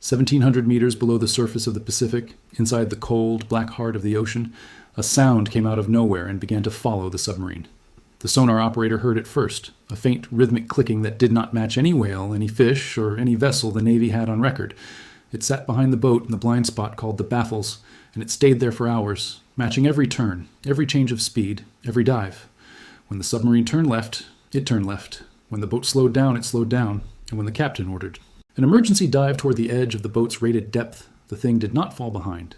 1,700 meters below the surface of the Pacific, inside the cold, black heart of the ocean, a sound came out of nowhere and began to follow the submarine. The sonar operator heard it first, a faint rhythmic clicking that did not match any whale, any fish, or any vessel the Navy had on record. It sat behind the boat in the blind spot called the baffles, and it stayed there for hours, matching every turn, every change of speed, every dive. When the submarine turned left, it turned left. When the boat slowed down, it slowed down, and when the captain ordered an emergency dive toward the edge of the boat's rated depth, the thing did not fall behind.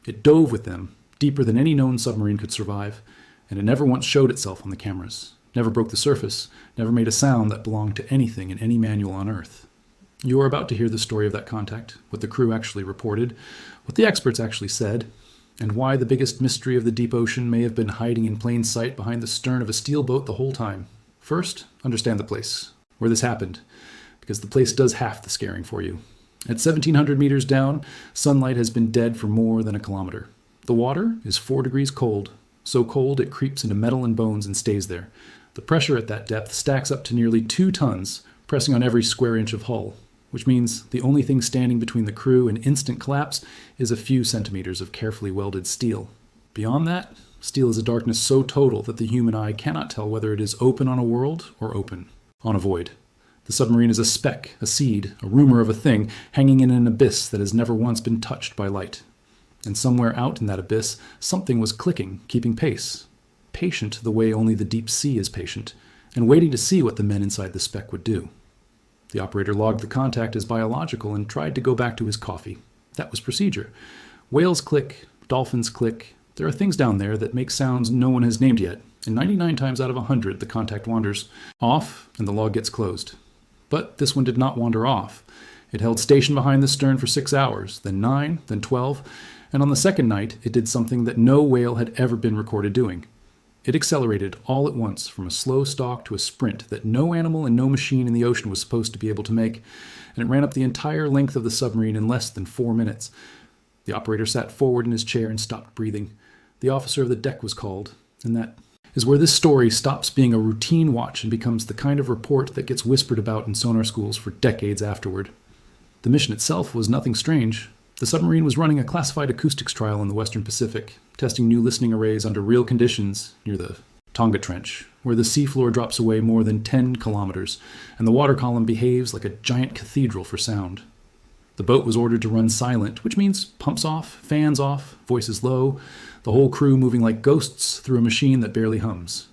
It dove with them, deeper than any known submarine could survive, and it never once showed itself on the cameras, never broke the surface, never made a sound that belonged to anything in any manual on Earth. You are about to hear the story of that contact, what the crew actually reported, what the experts actually said, and why the biggest mystery of the deep ocean may have been hiding in plain sight behind the stern of a steel boat the whole time. First, understand the place, where this happened, because the place does half the scaring for you. At 1,700 meters down, sunlight has been dead for more than a kilometer. The water is 4 degrees cold, so cold it creeps into metal and bones and stays there. The pressure at that depth stacks up to nearly 2 tons, pressing on every square inch of hull, which means the only thing standing between the crew and instant collapse is a few centimeters of carefully welded steel. Beyond that, steel is a darkness so total that the human eye cannot tell whether it is open on a world or open on a void. The submarine is a speck, a seed, a rumor of a thing, hanging in an abyss that has never once been touched by light. And somewhere out in that abyss, something was clicking, keeping pace. Patient the way only the deep sea is patient, and waiting to see what the men inside the speck would do. The operator logged the contact as biological and tried to go back to his coffee. That was procedure. Whales click, dolphins click. There are things down there that make sounds no one has named yet, and 99 times out of 100 the contact wanders off and the log gets closed. But this one did not wander off. It held station behind the stern for 6 hours, then 9, then 12, and on the second night it did something that no whale had ever been recorded doing. It accelerated all at once from a slow stalk to a sprint that no animal and no machine in the ocean was supposed to be able to make, and it ran up the entire length of the submarine in less than 4 minutes. The operator sat forward in his chair and stopped breathing. The officer of the deck was called, and that is where this story stops being a routine watch and becomes the kind of report that gets whispered about in sonar schools for decades afterward. The mission itself was nothing strange. The submarine was running a classified acoustics trial in the Western Pacific, testing new listening arrays under real conditions near the Tonga Trench, where the seafloor drops away more than 10 kilometers, and the water column behaves like a giant cathedral for sound. The boat was ordered to run silent, which means pumps off, fans off, voices low, the whole crew moving like ghosts through a machine that barely hums.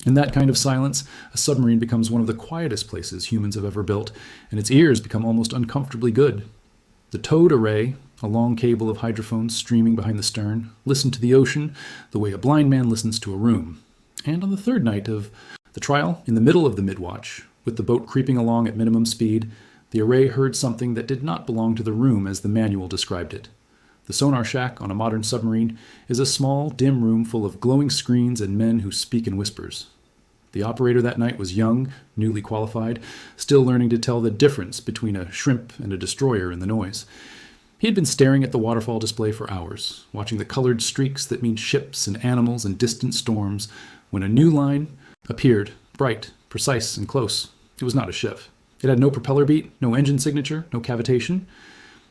In that kind of silence, a submarine becomes one of the quietest places humans have ever built, and its ears become almost uncomfortably good. The towed array, a long cable of hydrophones streaming behind the stern, listened to the ocean the way a blind man listens to a room. And on the third night of the trial, in the middle of the mid-watch, with the boat creeping along at minimum speed, the array heard something that did not belong to the room as the manual described it. The sonar shack on a modern submarine is a small, dim room full of glowing screens and men who speak in whispers. The operator that night was young, newly qualified, still learning to tell the difference between a shrimp and a destroyer in the noise. He had been staring at the waterfall display for hours, watching the colored streaks that mean ships and animals and distant storms, when a new line appeared, bright, precise, and close. It was not a ship. It had no propeller beat, no engine signature, no cavitation.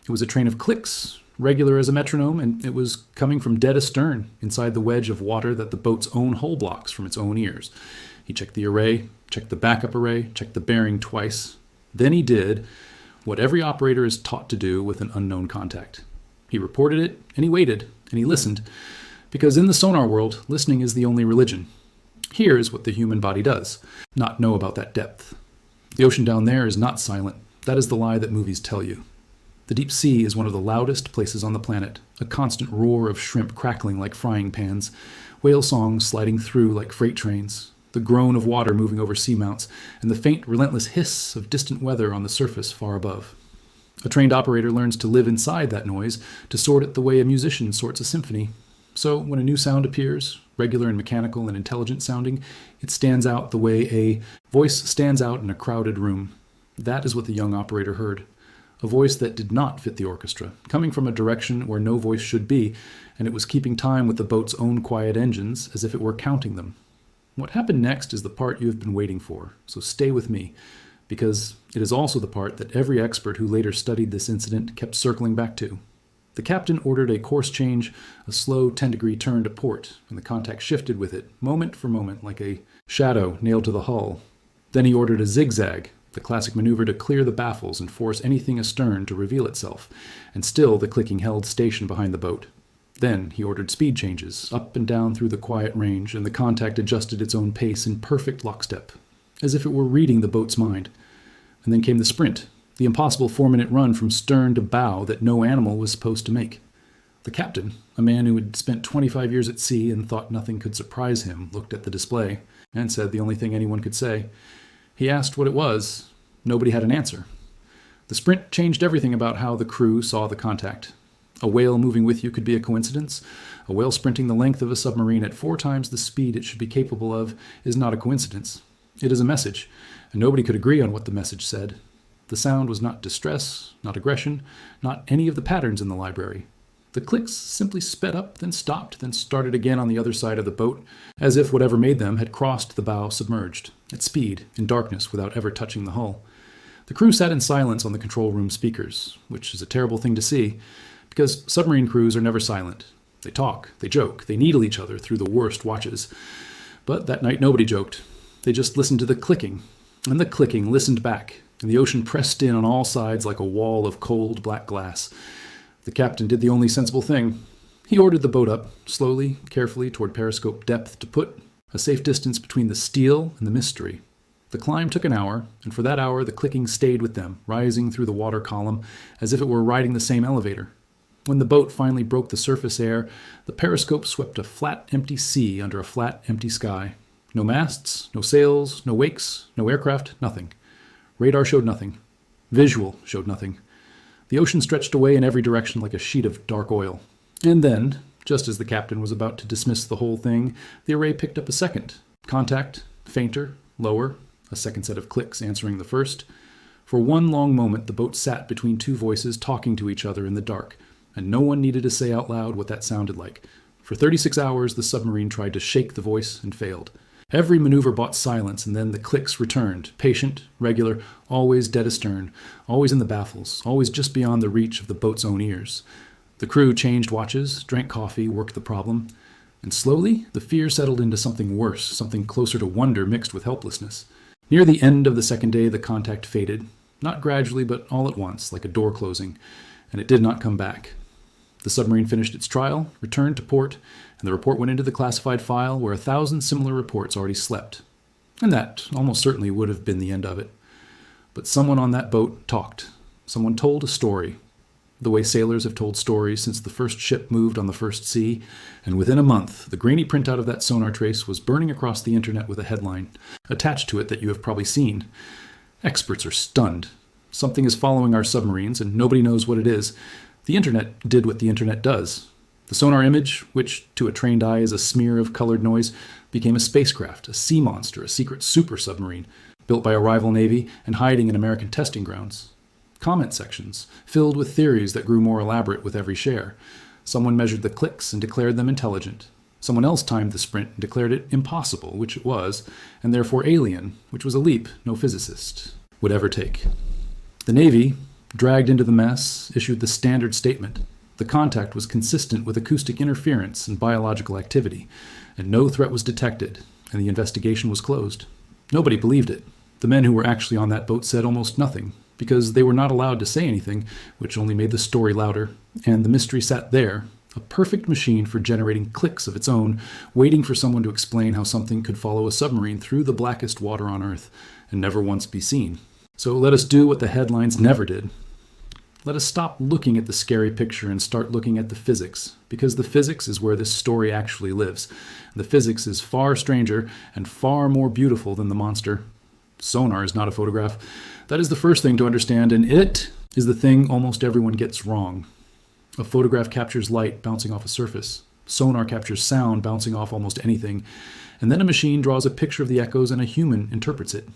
It was a train of clicks, regular as a metronome, and it was coming from dead astern, inside the wedge of water that the boat's own hull blocks from its own ears. He checked the array, checked the backup array, checked the bearing twice. Then he did what every operator is taught to do with an unknown contact. He reported it, and he waited, and he listened, because in the sonar world, listening is the only religion. Here is what the human body does, not know about that depth. The ocean down there is not silent. That is the lie that movies tell you. The deep sea is one of the loudest places on the planet, a constant roar of shrimp crackling like frying pans, whale songs sliding through like freight trains, the groan of water moving over seamounts, and the faint, relentless hiss of distant weather on the surface far above. A trained operator learns to live inside that noise, to sort it the way a musician sorts a symphony. So when a new sound appears, regular and mechanical and intelligent sounding, it stands out the way a voice stands out in a crowded room. That is what the young operator heard. A voice that did not fit the orchestra, coming from a direction where no voice should be, and it was keeping time with the boat's own quiet engines as if it were counting them. What happened next is the part you have been waiting for, so stay with me, because it is also the part that every expert who later studied this incident kept circling back to. The captain ordered a course change, a slow 10-degree turn to port, and the contact shifted with it, moment for moment, like a shadow nailed to the hull. Then he ordered a zigzag, the classic maneuver to clear the baffles and force anything astern to reveal itself, and still the clicking held station behind the boat. Then he ordered speed changes, up and down through the quiet range, and the contact adjusted its own pace in perfect lockstep, as if it were reading the boat's mind. And then came the sprint, the impossible 4-minute run from stern to bow that no animal was supposed to make. The captain, a man who had spent 25 years at sea and thought nothing could surprise him, looked at the display and said the only thing anyone could say. He asked what it was. Nobody had an answer. The sprint changed everything about how the crew saw the contact. A whale moving with you could be a coincidence. A whale sprinting the length of a submarine at 4 times the speed it should be capable of is not a coincidence. It is a message, and nobody could agree on what the message said. The sound was not distress, not aggression, not any of the patterns in the library. The clicks simply sped up, then stopped, then started again on the other side of the boat, as if whatever made them had crossed the bow submerged, at speed, in darkness, without ever touching the hull. The crew sat in silence on the control room speakers, which is a terrible thing to see, because submarine crews are never silent. They talk, they joke, they needle each other through the worst watches. But that night nobody joked. They just listened to the clicking, and the clicking listened back, and the ocean pressed in on all sides like a wall of cold black glass. The captain did the only sensible thing. He ordered the boat up, slowly, carefully, toward periscope depth to put a safe distance between the steel and the mystery. The climb took an hour, and for that hour the clicking stayed with them, rising through the water column as if it were riding the same elevator. When the boat finally broke the surface air, the periscope swept a flat, empty sea under a flat, empty sky. No masts, no sails, no wakes, no aircraft, nothing. Radar showed nothing. Visual showed nothing. The ocean stretched away in every direction like a sheet of dark oil. And then, just as the captain was about to dismiss the whole thing, the array picked up a second. Contact, fainter, lower, a second set of clicks answering the first. For one long moment, the boat sat between two voices talking to each other in the dark, and no one needed to say out loud what that sounded like. For 36 hours, the submarine tried to shake the voice and failed. Every maneuver bought silence, and then the clicks returned, patient, regular, always dead astern, always in the baffles, always just beyond the reach of the boat's own ears. The crew changed watches, drank coffee, worked the problem, and slowly the fear settled into something worse, something closer to wonder mixed with helplessness. Near the end of the second day, the contact faded, not gradually, but all at once, like a door closing, and it did not come back. The submarine finished its trial, returned to port, and the report went into the classified file where 1,000 similar reports already slept. And that almost certainly would have been the end of it. But someone on that boat talked. Someone told a story, the way sailors have told stories since the first ship moved on the first sea, and within a month, the grainy printout of that sonar trace was burning across the internet with a headline attached to it that you have probably seen. Experts are stunned. Something is following our submarines, and nobody knows what it is. The internet did what the internet does. The sonar image, which to a trained eye is a smear of colored noise, became a spacecraft, a sea monster, a secret super submarine, built by a rival navy and hiding in American testing grounds. Comment sections, filled with theories that grew more elaborate with every share. Someone measured the clicks and declared them intelligent. Someone else timed the sprint and declared it impossible, which it was, and therefore alien, which was a leap no physicist would ever take. The Navy, dragged into the mess, issued the standard statement. The contact was consistent with acoustic interference and biological activity, and no threat was detected, and the investigation was closed. Nobody believed it. The men who were actually on that boat said almost nothing, because they were not allowed to say anything, which only made the story louder, and the mystery sat there, a perfect machine for generating clicks of its own, waiting for someone to explain how something could follow a submarine through the blackest water on Earth and never once be seen. So let us do what the headlines never did. Let us stop looking at the scary picture and start looking at the physics, because the physics is where this story actually lives. The physics is far stranger and far more beautiful than the monster. Sonar is not a photograph. That is the first thing to understand, and it is the thing almost everyone gets wrong. A photograph captures light bouncing off a surface. Sonar captures sound bouncing off almost anything, and then a machine draws a picture of the echoes and a human interprets it.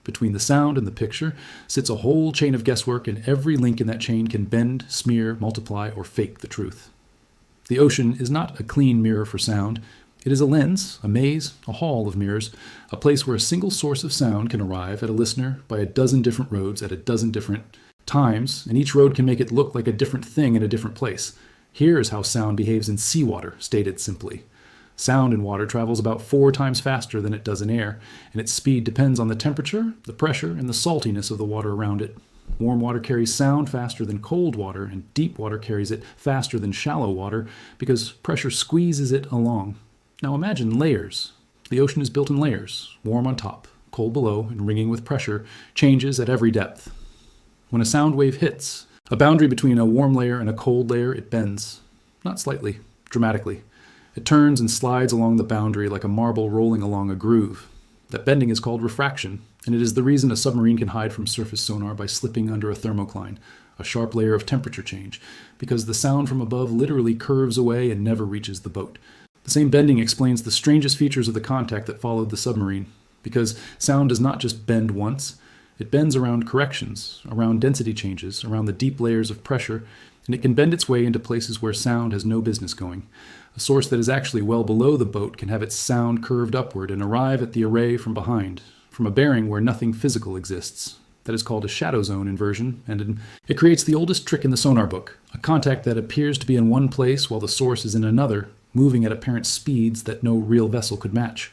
Between the sound and the picture sits a whole chain of guesswork, and every link in that chain can bend, smear, multiply, or fake the truth. The ocean is not a clean mirror for sound. It is a lens, a maze, a hall of mirrors, a place where a single source of sound can arrive at a listener by a dozen different roads at a dozen different times, and each road can make it look like a different thing in a different place. Here is how sound behaves in seawater, stated simply. Sound in water travels about 4 times faster than it does in air, and its speed depends on the temperature, the pressure, and the saltiness of the water around it. Warm water carries sound faster than cold water, and deep water carries it faster than shallow water because pressure squeezes it along. Now imagine layers. The ocean is built in layers, warm on top, cold below, and ringing with pressure, changes at every depth. When a sound wave hits a boundary between a warm layer and a cold layer, it bends. Not slightly, dramatically. It turns and slides along the boundary like a marble rolling along a groove. That bending is called refraction, and it is the reason a submarine can hide from surface sonar by slipping under a thermocline, a sharp layer of temperature change, because the sound from above literally curves away and never reaches the boat. The same bending explains the strangest features of the contact that followed the submarine, because sound does not just bend once, it bends around corrections, around density changes, around the deep layers of pressure, and it can bend its way into places where sound has no business going. A source that is actually well below the boat can have its sound curved upward and arrive at the array from behind, from a bearing where nothing physical exists. That is called a shadow zone inversion, and it creates the oldest trick in the sonar book, a contact that appears to be in one place while the source is in another, moving at apparent speeds that no real vessel could match.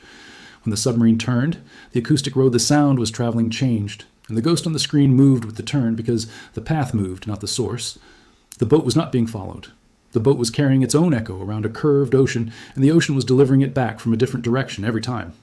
When the submarine turned, the acoustic road the sound was traveling changed, and the ghost on the screen moved with the turn because the path moved, not the source. The boat was not being followed. The boat was carrying its own echo around a curved ocean, and the ocean was delivering it back from a different direction every time.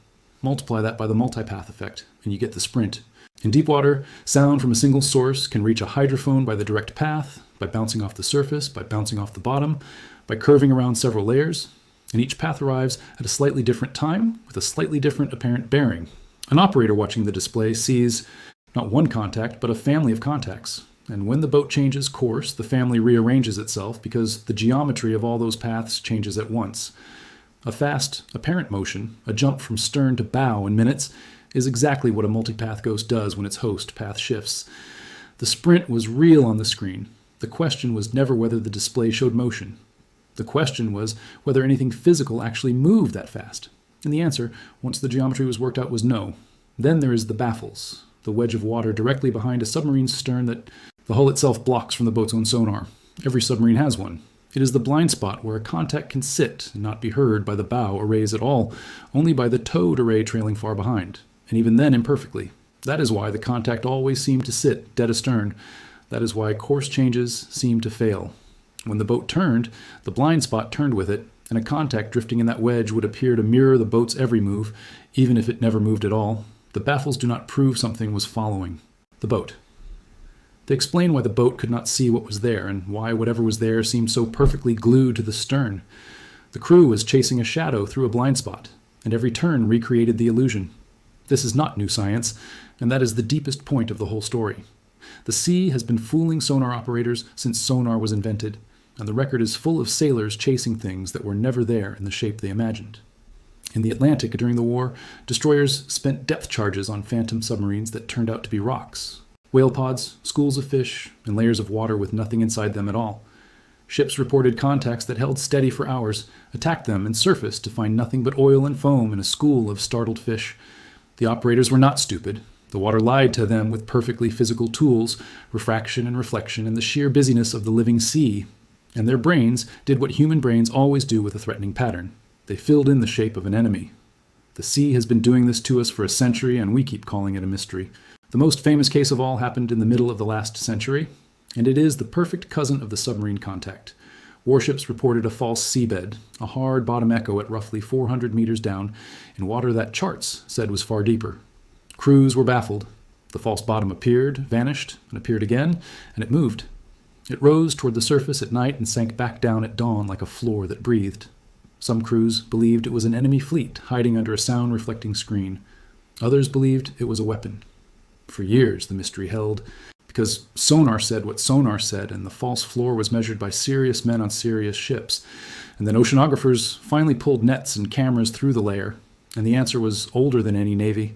Multiply that by the multipath effect, and you get the sprint. In deep water, sound from a single source can reach a hydrophone by the direct path, by bouncing off the surface, by bouncing off the bottom, by curving around several layers, and each path arrives at a slightly different time with a slightly different apparent bearing. An operator watching the display sees not one contact, but a family of contacts. And when the boat changes course, the family rearranges itself because the geometry of all those paths changes at once. A fast, apparent motion, a jump from stern to bow in minutes, is exactly what a multipath ghost does when its host path shifts. The sprint was real on the screen. The question was never whether the display showed motion. The question was whether anything physical actually moved that fast. And the answer, once the geometry was worked out, was no. Then there is the baffles, the wedge of water directly behind a submarine's stern that the hull itself blocks from the boat's own sonar. Every submarine has one. It is the blind spot where a contact can sit and not be heard by the bow arrays at all, only by the towed array trailing far behind, and even then imperfectly. That is why the contact always seemed to sit dead astern. That is why course changes seemed to fail. When the boat turned, the blind spot turned with it, and a contact drifting in that wedge would appear to mirror the boat's every move, even if it never moved at all. The baffles do not prove something was following the boat. They explain why the boat could not see what was there, and why whatever was there seemed so perfectly glued to the stern. The crew was chasing a shadow through a blind spot, and every turn recreated the illusion. This is not new science, and that is the deepest point of the whole story. The sea has been fooling sonar operators since sonar was invented, and the record is full of sailors chasing things that were never there in the shape they imagined. In the Atlantic during the war, destroyers spent depth charges on phantom submarines that turned out to be rocks. Whale pods, schools of fish, and layers of water with nothing inside them at all. Ships reported contacts that held steady for hours, attacked them, and surfaced to find nothing but oil and foam and a school of startled fish. The operators were not stupid. The water lied to them with perfectly physical tools, refraction and reflection, and the sheer busyness of the living sea. And their brains did what human brains always do with a threatening pattern. They filled in the shape of an enemy. The sea has been doing this to us for a century, and we keep calling it a mystery. The most famous case of all happened in the middle of the last century, and it is the perfect cousin of the submarine contact. Warships reported a false seabed, a hard bottom echo at roughly 400 meters down, in water that charts said was far deeper. Crews were baffled. The false bottom appeared, vanished, and appeared again, and it moved. It rose toward the surface at night and sank back down at dawn like a floor that breathed. Some crews believed it was an enemy fleet hiding under a sound-reflecting screen. Others believed it was a weapon. For years, the mystery held, because sonar said what sonar said, and the false floor was measured by serious men on serious ships. And then oceanographers finally pulled nets and cameras through the layer, and the answer was older than any navy.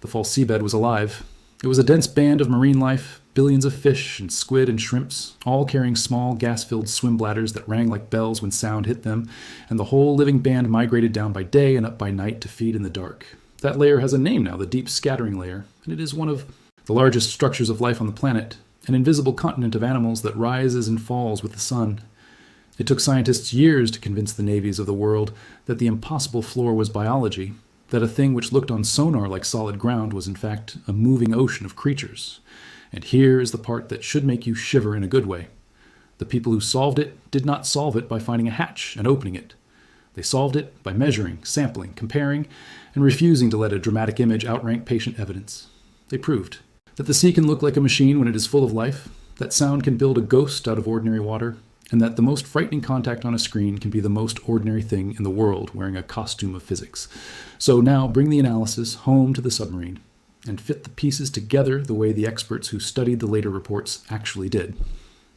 The false seabed was alive. It was a dense band of marine life, billions of fish and squid and shrimps, all carrying small gas-filled swim bladders that rang like bells when sound hit them, and the whole living band migrated down by day and up by night to feed in the dark. That layer has a name now, the deep scattering layer, and it is one of the largest structures of life on the planet, an invisible continent of animals that rises and falls with the sun. It took scientists years to convince the navies of the world that the impossible floor was biology, that a thing which looked on sonar like solid ground was in fact a moving ocean of creatures. And here is the part that should make you shiver in a good way. The people who solved it did not solve it by finding a hatch and opening it. They solved it by measuring, sampling, comparing, and refusing to let a dramatic image outrank patient evidence. They proved that the sea can look like a machine when it is full of life, that sound can build a ghost out of ordinary water, and that the most frightening contact on a screen can be the most ordinary thing in the world wearing a costume of physics. So now bring the analysis home to the submarine and fit the pieces together the way the experts who studied the later reports actually did.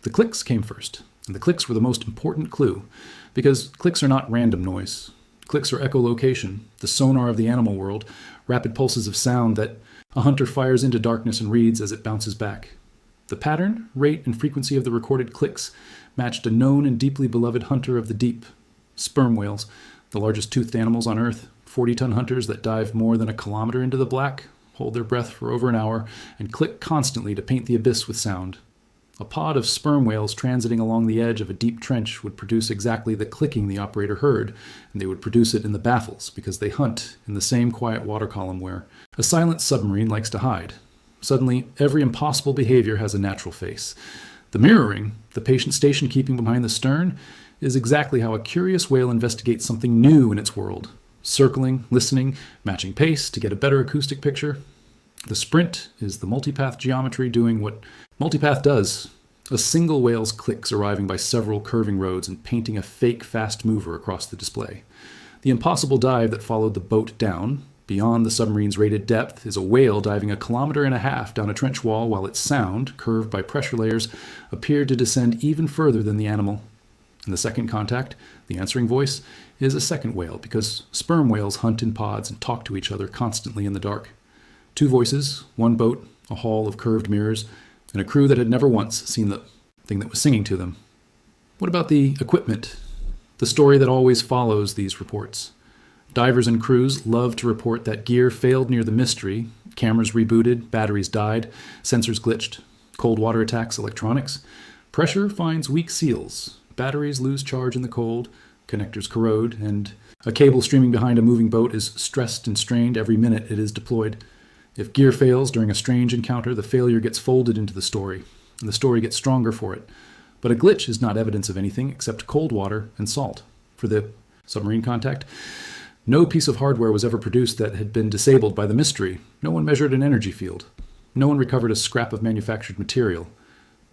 The clicks came first, and the clicks were the most important clue, because clicks are not random noise. Clicks are echolocation, the sonar of the animal world, rapid pulses of sound that a hunter fires into darkness and reads as it bounces back. The pattern, rate, and frequency of the recorded clicks matched a known and deeply beloved hunter of the deep, sperm whales, the largest toothed animals on Earth, 40-ton hunters that dive more than a kilometer into the black, hold their breath for over an hour, and click constantly to paint the abyss with sound. A pod of sperm whales transiting along the edge of a deep trench would produce exactly the clicking the operator heard, and they would produce it in the baffles because they hunt in the same quiet water column where a silent submarine likes to hide. Suddenly, every impossible behavior has a natural face. The mirroring, the patient station keeping behind the stern, is exactly how a curious whale investigates something new in its world. Circling, listening, matching pace to get a better acoustic picture. The sprint is the multipath geometry doing what multipath does. A single whale's clicks arriving by several curving roads and painting a fake fast mover across the display. The impossible dive that followed the boat down, beyond the submarine's rated depth, is a whale diving 1.5 kilometers down a trench wall while its sound, curved by pressure layers, appeared to descend even further than the animal. And the second contact, the answering voice, is a second whale because sperm whales hunt in pods and talk to each other constantly in the dark. 2 voices, 1 boat, a hall of curved mirrors, and a crew that had never once seen the thing that was singing to them. What about the equipment? The story that always follows these reports. Divers and crews love to report that gear failed near the mystery, cameras rebooted, batteries died, sensors glitched, cold water attacks electronics. Pressure finds weak seals, batteries lose charge in the cold, connectors corrode, and a cable streaming behind a moving boat is stressed and strained every minute it is deployed. If gear fails during a strange encounter, the failure gets folded into the story, and the story gets stronger for it. But a glitch is not evidence of anything except cold water and salt. For the submarine contact, no piece of hardware was ever produced that had been disabled by the mystery. No one measured an energy field. No one recovered a scrap of manufactured material.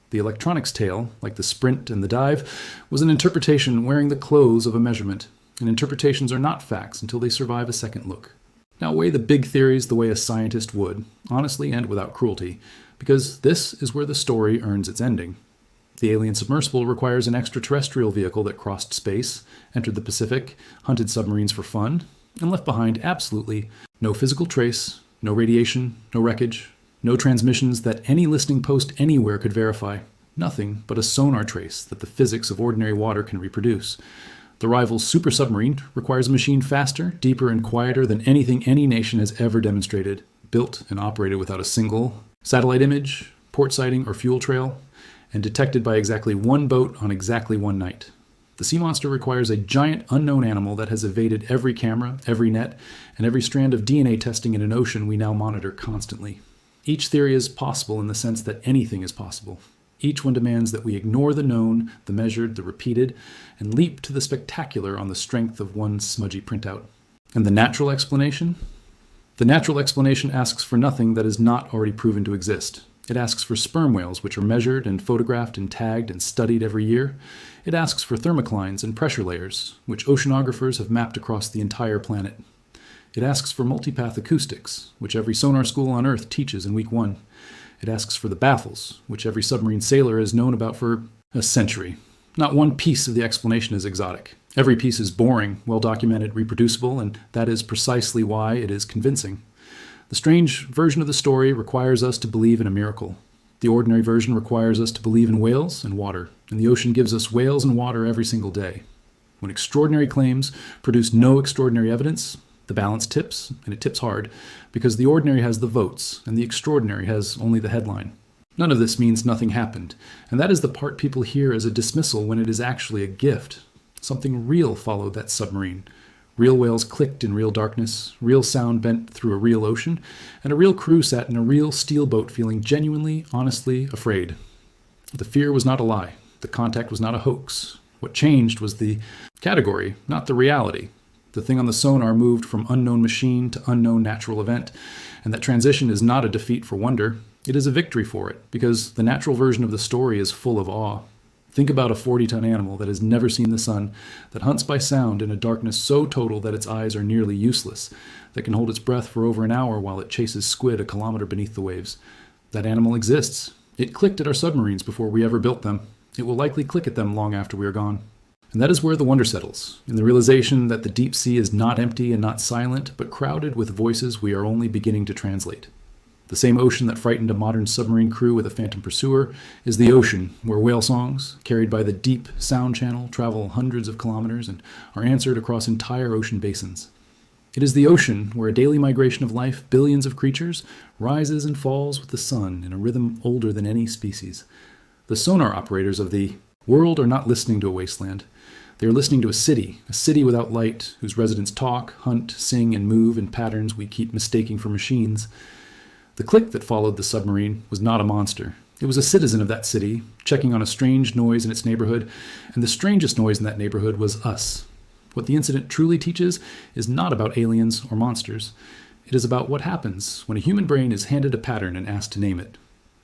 The electronics tale, like the sprint and the dive, was an interpretation wearing the clothes of a measurement, and interpretations are not facts until they survive a second look. Now weigh the big theories the way a scientist would, honestly and without cruelty, because this is where the story earns its ending. The alien submersible requires an extraterrestrial vehicle that crossed space, entered the Pacific, hunted submarines for fun, and left behind absolutely no physical trace, no radiation, no wreckage, no transmissions that any listening post anywhere could verify. Nothing but a sonar trace that the physics of ordinary water can reproduce. The rival super submarine requires a machine faster, deeper, and quieter than anything any nation has ever demonstrated, built and operated without a single satellite image, port sighting, or fuel trail, and detected by exactly 1 boat on exactly 1 night. The sea monster requires a giant unknown animal that has evaded every camera, every net, and every strand of DNA testing in an ocean we now monitor constantly. Each theory is possible in the sense that anything is possible. Each one demands that we ignore the known, the measured, the repeated, and leap to the spectacular on the strength of one smudgy printout. And the natural explanation? The natural explanation asks for nothing that is not already proven to exist. It asks for sperm whales, which are measured and photographed and tagged and studied every year. It asks for thermoclines and pressure layers, which oceanographers have mapped across the entire planet. It asks for multipath acoustics, which every sonar school on Earth teaches in week 1. It asks for the baffles, which every submarine sailor has known about for a century. Not one piece of the explanation is exotic. Every piece is boring, well-documented, reproducible, and that is precisely why it is convincing. The strange version of the story requires us to believe in a miracle. The ordinary version requires us to believe in whales and water, and the ocean gives us whales and water every single day. When extraordinary claims produce no extraordinary evidence, the balance tips, and it tips hard, because the ordinary has the votes, and the extraordinary has only the headline. None of this means nothing happened, and that is the part people hear as a dismissal when it is actually a gift. Something real followed that submarine. Real whales clicked in real darkness, real sound bent through a real ocean, and a real crew sat in a real steel boat feeling genuinely, honestly afraid. The fear was not a lie. The contact was not a hoax. What changed was the category, not the reality. The thing on the sonar moved from unknown machine to unknown natural event, and that transition is not a defeat for wonder. It is a victory for it, because the natural version of the story is full of awe. Think about a 40-ton animal that has never seen the sun, that hunts by sound in a darkness so total that its eyes are nearly useless, that can hold its breath for over an hour while it chases squid a kilometer beneath the waves. That animal exists. It clicked at our submarines before we ever built them. It will likely click at them long after we are gone. And that is where the wonder settles, in the realization that the deep sea is not empty and not silent, but crowded with voices we are only beginning to translate. The same ocean that frightened a modern submarine crew with a phantom pursuer is the ocean where whale songs, carried by the deep sound channel, travel hundreds of kilometers and are answered across entire ocean basins. It is the ocean where a daily migration of life, billions of creatures, rises and falls with the sun in a rhythm older than any species. The sonar operators of the world are not listening to a wasteland. They are listening to a city without light, whose residents talk, hunt, sing, and move in patterns we keep mistaking for machines. The click that followed the submarine was not a monster. It was a citizen of that city, checking on a strange noise in its neighborhood, and the strangest noise in that neighborhood was us. What the incident truly teaches is not about aliens or monsters. It is about what happens when a human brain is handed a pattern and asked to name it.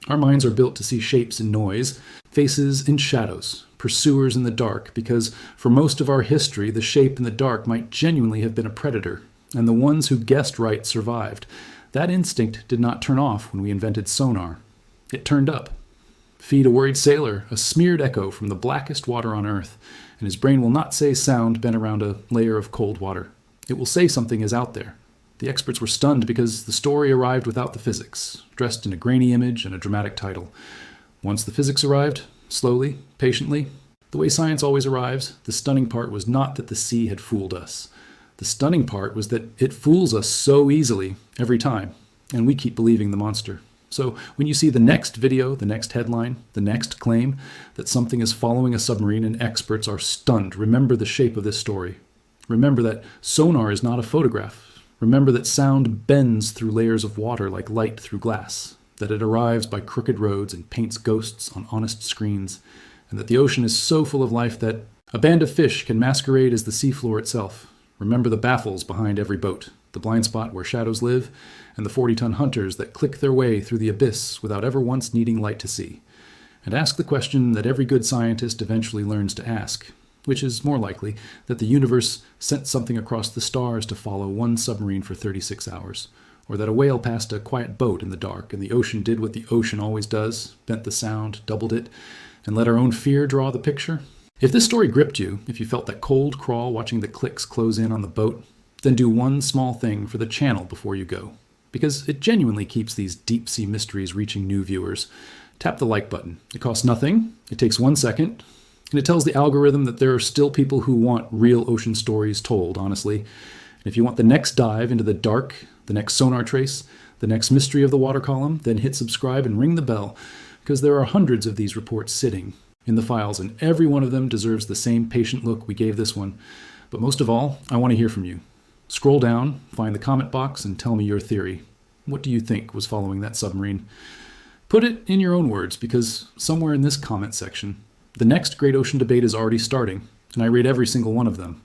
Our minds are built to see shapes in noise, faces in shadows, pursuers in the dark, because for most of our history, the shape in the dark might genuinely have been a predator, and the ones who guessed right survived. That instinct did not turn off when we invented sonar. It turned up. Feed a worried sailor a smeared echo from the blackest water on Earth, and his brain will not say sound bent around a layer of cold water. It will say something is out there. The experts were stunned because the story arrived without the physics, dressed in a grainy image and a dramatic title. Once the physics arrived, slowly, patiently, the way science always arrives, the stunning part was not that the sea had fooled us. The stunning part was that it fools us so easily every time, and we keep believing the monster. So when you see the next video, the next headline, the next claim that something is following a submarine and experts are stunned, remember the shape of this story. Remember that sonar is not a photograph. Remember that sound bends through layers of water like light through glass, that it arrives by crooked roads and paints ghosts on honest screens, and that the ocean is so full of life that a band of fish can masquerade as the seafloor itself. Remember the baffles behind every boat, the blind spot where shadows live, and the 40-ton hunters that click their way through the abyss without ever once needing light to see. And ask the question that every good scientist eventually learns to ask, which is more likely that the universe sent something across the stars to follow one submarine for 36 hours, or that a whale passed a quiet boat in the dark and the ocean did what the ocean always does, bent the sound, doubled it, and let our own fear draw the picture. If this story gripped you, if you felt that cold crawl watching the clicks close in on the boat, then do one small thing for the channel before you go, because it genuinely keeps these deep-sea mysteries reaching new viewers. Tap the like button. It costs nothing, it takes 1 second, and it tells the algorithm that there are still people who want real ocean stories told, honestly. And if you want the next dive into the dark, the next sonar trace, the next mystery of the water column, then hit subscribe and ring the bell, because there are hundreds of these reports sitting in the files, and every one of them deserves the same patient look we gave this one. But most of all, I want to hear from you. Scroll down, find the comment box, and tell me your theory. What do you think was following that submarine? Put it in your own words, because somewhere in this comment section, the next great ocean debate is already starting, and I read every single one of them.